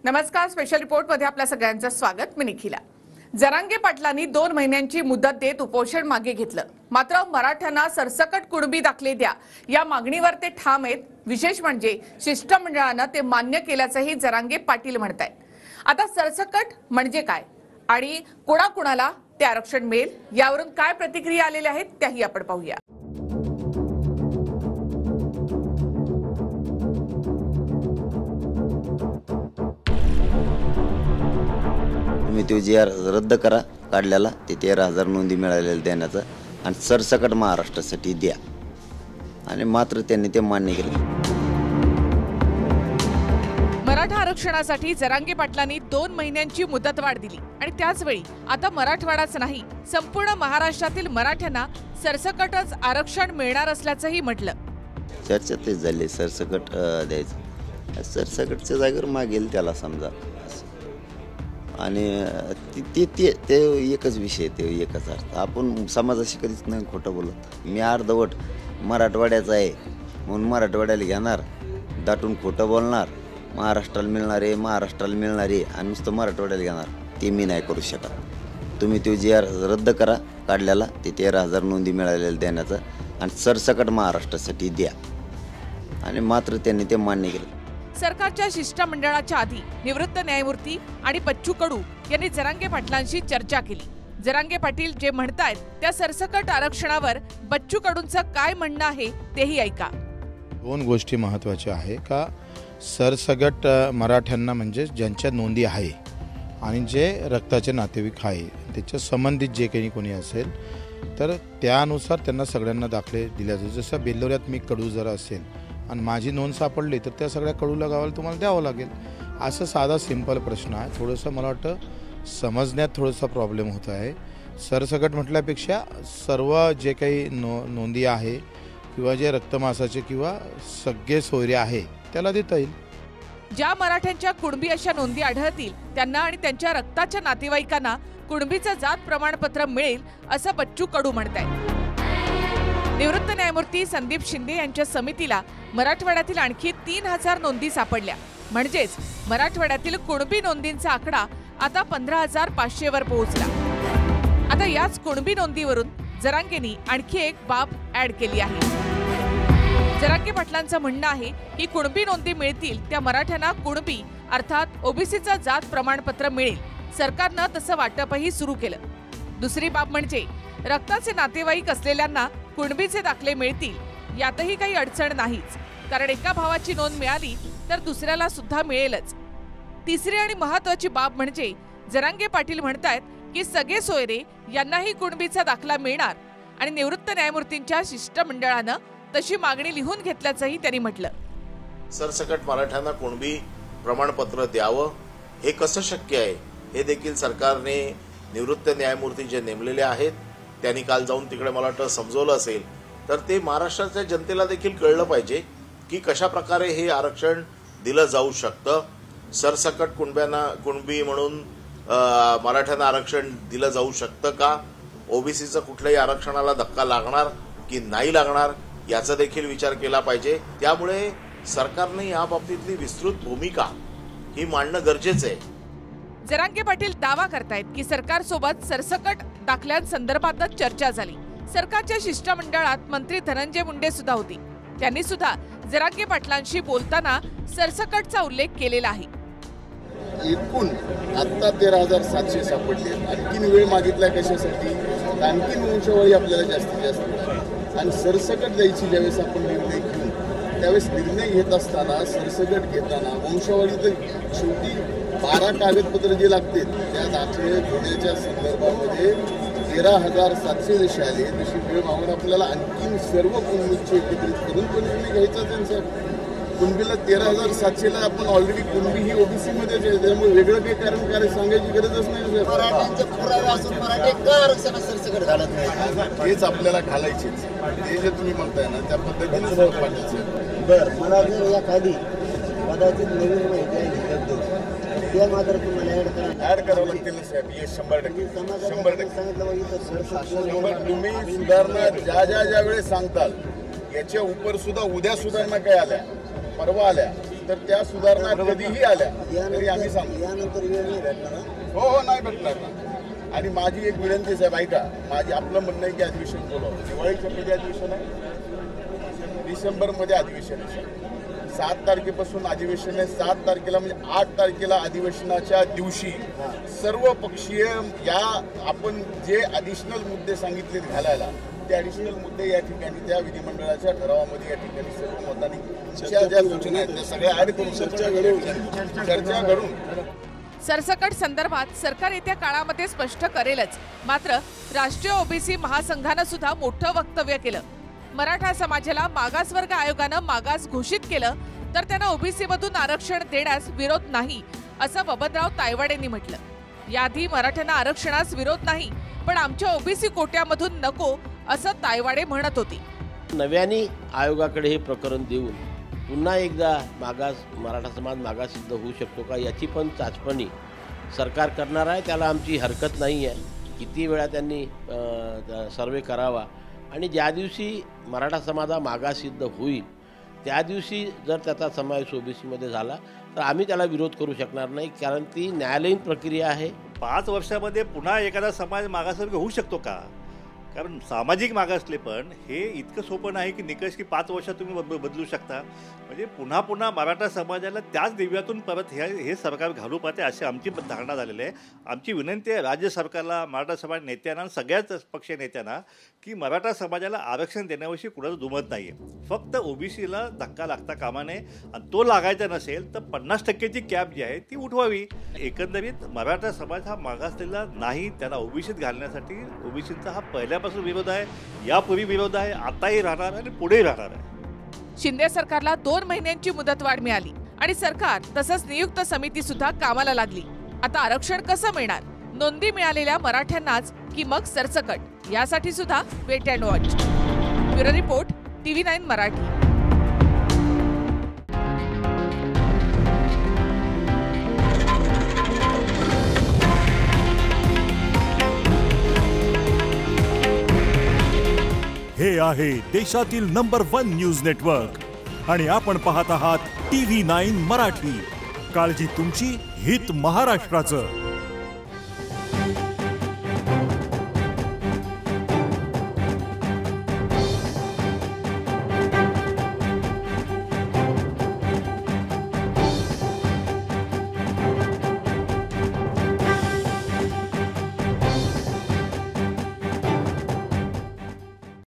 नमस्कार, special report मध्ये आपल्या सगळ्यांचं स्वागत। मी निखिला। जरांगे पाटलांनी 2 महिन्यांची मुदत देत उपोषण मागे घेतलं, मात्र मराठ्यांना सरसकट कुणबी दाखले द्या या मागणीवर ते ठाम आहेत। विशेष म्हणजे शिष्टमंडळानं ते मान्य केल्याचंही जरांगे पाटील म्हणतायत। आता सरसकट म्हणजे काय आणि कोणाकोणाला ते आरक्षण मिळेल यावरून काय प्रतिक्रिया आलेल्या आहेत त्याही आपण पाहूया। तुम्ही तो जी आर रद्द करा काढलेला, ते 13,000 नोंदी मिळालेल्या देण्याचं आणि सरसकट महाराष्ट्रासाठी द्या, आणि मात्र त्यांनी ते मान्य केलं। मराठा आरक्षणासाठी जरांगे पाटलांनी 2 महिन्यांची मुदतवाढ दिली आणि त्याच वेळी आता मराठवाडाच नाही, संपूर्ण महाराष्ट्रातील मराठ्यांना सरसकटच आरक्षण मिळणार असल्याचंही म्हटलं। चर्चा तेच झाली, सरसकट द्यायचं, सरसकटच्या जागेवर मागेल त्याला समजा, आणि ते एकच विषय, ते एकच अर्थ। आपण समाजाशी कधीच नाही खोटं बोलत। मी अर्धवट मराठवाड्याचा आहे म्हणून मराठवाड्याला घेणार, दाटून खोटं बोलणार, महाराष्ट्राला मिळणार आहे महाराष्ट्राला मिळणार आहे आणि नुसतं मराठवाड्याला घेणार, ते मी नाही करू शकत। तुम्ही तो जी आर रद्द करा काढलेला, ते 13,000 नोंदी मिळालेल्या देण्याचं आणि सरसकट महाराष्ट्रासाठी द्या, आणि मात्र त्यांनी ते मान्य केलं। सरकारच्या शिष्टमंडळाच्या आधी निवृत्त न्यायमूर्ती आणि बच्चू कडू यांनी जरांगे पाटलांशी चर्चा केली। जरांगे पाटील जे म्हणतायत त्या सरसकट आरक्षणावर बच्चू कडूंचं काय म्हणणं आहे तेही ऐका। 2 गोष्टी महत्त्वाच्या आहे का, सरसकट मराठ्यांना म्हणजे ज्यांच्या नोंदी आहे आणि जे रक्ताचे नातेवाईक आहे त्याच्या संबंधित जे काही कोणी असेल तर त्यानुसार त्यांना सगळ्यांना दाखले दिले जातील। जसं बेल्लोऱ्यात मी कडू जर असेल आणि माझी नोंद सापडली तर त्या सगळ्या कडूला गावाला तुम्हाला द्यावं लागेल, असं साधा सिंपल प्रश्न आहे। थोडंसं मला वाटतं समजण्यात थोडासा प्रॉब्लेम होत आहे। सरसकट म्हटल्यापेक्षा सर्व जे काही नोंदी आहे किंवा जे रक्तमासाचे किंवा सगळे सोयरे आहे त्याला देता येईल। ज्या मराठ्यांच्या कुणबी अशा नोंदी आढळतील त्यांना आणि त्यांच्या रक्ताच्या नातेवाईकांना कुणबीचं जात प्रमाणपत्र मिळेल असं बच्चू कडू म्हणतायत। निवृत्त न्यायमूर्ती संदीप शिंदे यांच्या समितीला मराठवाड्यातील आणखी 3,000 नोंदी सापडल्या, म्हणजेच मराठवाड्यातील कुणबी नोंदींचा आकडा आता 15,500 वर पोहोचला। आता याच कुणबी नोंदीवरून जरांगेंनी आणखी एक बाब ऍड केली आहे। जरांगे पाटलांचं म्हणणं आहे की कुणबी नोंदी मिळतील त्या मराठ्यांना कुणबी अर्थात ओबीसीचं जात प्रमाणपत्र मिळेल। सरकारनं तसं वाटपही सुरू केलं। दुसरी बाब म्हणजे रक्ताचे नातेवाईक असलेल्यांना कुणबीचे दाखले मिळतील, यातही काही अडचण नाहीच, कारण एका भावाची नोंद मिळाली तर दुसऱ्याला सुद्धा मिळेलच। तिसरी आणि महत्त्वाची बाब म्हणजे जरांगे पाटील म्हणतायत की सगळे सोयरे यांनाही कुणबीचा दाखला मिळणार आणि निवृत्त न्यायमूर्तींच्या शिष्टमंडळानं तशी मागणी लिहून घेतल्याचंही त्यांनी म्हटलं। सरसकट मराठ्यांना कुणबी प्रमाणपत्र द्यावं हे कसं शक्य आहे हे देखील सरकारने निवृत्त न्यायमूर्ती जे नेमलेले आहेत त्यांनी काल जाऊन तिकडे मला वाटतं समजवलं असेल, तर ते महाराष्ट्राच्या जनतेला देखील कळलं पाहिजे की कशा प्रकारे हे आरक्षण दिलं जाऊ शकतं। सरसकट कुणबी म्हणून मराठ्यांना आरक्षण दिलं जाऊ शकतं का, ओबीसीचं कुठल्याही आरक्षणाला धक्का लागणार की नाही लागणार याचा देखील विचार केला पाहिजे। त्यामुळे सरकारने या बाबतीतली विस्तृत भूमिका ही मांडणं गरजेचं आहे। जरांगे पाटील दावा करतायत की सरकारसोबत सरसकट दाखल्यांसंदर्भातच चर्चा झाली। सरकारच्या शिष्टमंडळात मंत्री धनंजय मुंडे सुद्धा होती, त्यांनी सुद्धा जरांगे पाटलांशी बोलताना सरसकटचा उल्लेख केलेला आहे। एकूण आता 13,700 सापडले, आणखीन वेळ मागितला कशासाठी, आणखीन वंशावळी आपल्याला जास्तीत जास्त, आणि सरसकट द्यायची ज्यावेळेस आपण निर्णय घेऊ त्यावेळेस निर्णय घेत असताना सरसकट घेताना वंशावळी तर शेवटी 12 कागदपत्र जे लागतील त्या दाखले घेण्याच्या संदर्भामध्ये 13,700 जसे आले तशी वेळ मागून आपल्याला आणखीन सर्व कुणबीचे एकत्रित करून तो निर्णय घ्यायचा त्यांचा। कुणबीला 13,700ला आपण ऑलरेडी कुणबी ही ओबीसी मध्येच आहे, त्यामुळे वेगळं काही कारण सांगायची गरजच नाही। हेच आपल्याला घालायचेच, ते जे तुम्ही म्हणताय ना त्या पद्धतीने पाठायचं। बरं, मला जर या खाली कदाचित नवीन माहिती आहे त्या मात्र तुम्हाला ऍड करावं लागतील ना साहेब, हे 100% सांगितलं। तुम्ही सुधारणा ज्या वेळेस सांगताल याच्या उपर सुद्धा उद्या सुधारणा काय आल्या, परवा आल्या, तर त्या सुधारणा कधीही आल्या तरी आम्ही सांगू. यानंतर वेळ नाही भेटणार ना? हो नाही भेटणार ना. आणि माझी एक विनंती आहे साहेब, ऐका, आपलं म्हणणं आहे की अधिवेशन बोलावं. दिवाळीच्या कधी अधिवेशन आहे? डिसेंबरमध्ये अधिवेशन आहे. 7 तारखेपासून अधिवेशन आहे. 7 तारखेला म्हणजे 8 तारखेला अधिवेशनाच्या दिवशी सर्व पक्षीय या आपण जे ॲडिशनल मुद्दे सांगितले घालायला, ते ॲडिशनल मुद्दे या ठिकाणी त्या विधिमंडळाच्या ठरावामध्ये या ठिकाणी सर्व मतांनी ज्या सूचना आहेत त्या सगळ्या ऍड करून चर्चा घडून सरसकट संदर्भात सरकार येत्या काळामध्ये स्पष्ट करेलच. मात्र राष्ट्रीय ओबीसी महासंघानं सुद्धा मोठं वक्तव्य केलं. मराठा समाजाला मागासवर्ग आयोगानं मागास घोषित केलं तर त्यांना ओबीसी मधून आरक्षण देण्यास विरोध नाही, असं बबनराव तायवाडेंनी म्हटलं. याआधी मराठ्यांना आरक्षणास विरोध नाही, पण आमच्या ओबीसी कोट्यामधून नको, असं तायवाडे म्हणत होते. नव्याने आयोगाकडे हे प्रकरण देऊन पुन्हा एकदा मराठा समाज मागास सिद्ध होऊ शकतो का याची पण चाचपणी सरकार करणार आहे. त्याला आमची हरकत नाही आहे. किती वेळा त्यांनी सर्वे करावा आणि ज्या दिवशी मराठा समाज हा मागास सिद्ध होईल त्या दिवशी जर त्याचा समावेश ओबीसीमध्ये झाला तर आम्ही त्याला विरोध करू शकणार नाही, कारण ती न्यायालयीन प्रक्रिया आहे. 5 वर्षामध्ये पुन्हा एखादा समाज मागासवर्ग होऊ शकतो का? कारण सामाजिक मागासले पण हे इतकं सोपं नाही की निकष की 5 वर्षात तुम्ही बदलू शकता. म्हणजे पुन्हा पुन्हा मराठा समाजाला त्याच दिव्यातून परत हे सरकार घालू पाहते अशी आमची धारणा झालेली आहे. आमची विनंती आहे राज्य सरकारला, मराठा समाज नेत्यांना, सगळ्याच पक्षीय नेत्यांना की मराठा समाजाला आरक्षण देण्याविषयी कुणाचं दुमत नाही आहे. फक्त ओबीसीला धक्का लागता कामा नये आणि तो लागायचा नसेल तर 50%ची कॅप जी आहे ती उठवावी. एकंदरीत मराठा समाज हा मागासलेला नाही, त्याला ओबीसीत घालण्यासाठी ओबीसीचा हा पहिल्यापासून विरोध आहे, यापूर्वी विरोध आहे, आताही राहणार आणि पुढेही राहणार आहे. शिंदे सरकारला 2 महिन्यांची मुदतवाढ मिळाली आणि सरकार तसंच नियुक्त समिती सुद्धा कामाला लागली. आता आरक्षण कसं मिळणार? नोंदी मिळालेल्या मराठ्यांनाच की मग सरसकट? यासाठी सुद्धा wait and watch. Bureau report, TV9 Marathi. हे आहे देशातील नंबर 1 न्यूज नेटवर्क आणि आपण पाहत आहात TV9 मराठी. काळजी तुमची, हित महाराष्ट्राचं.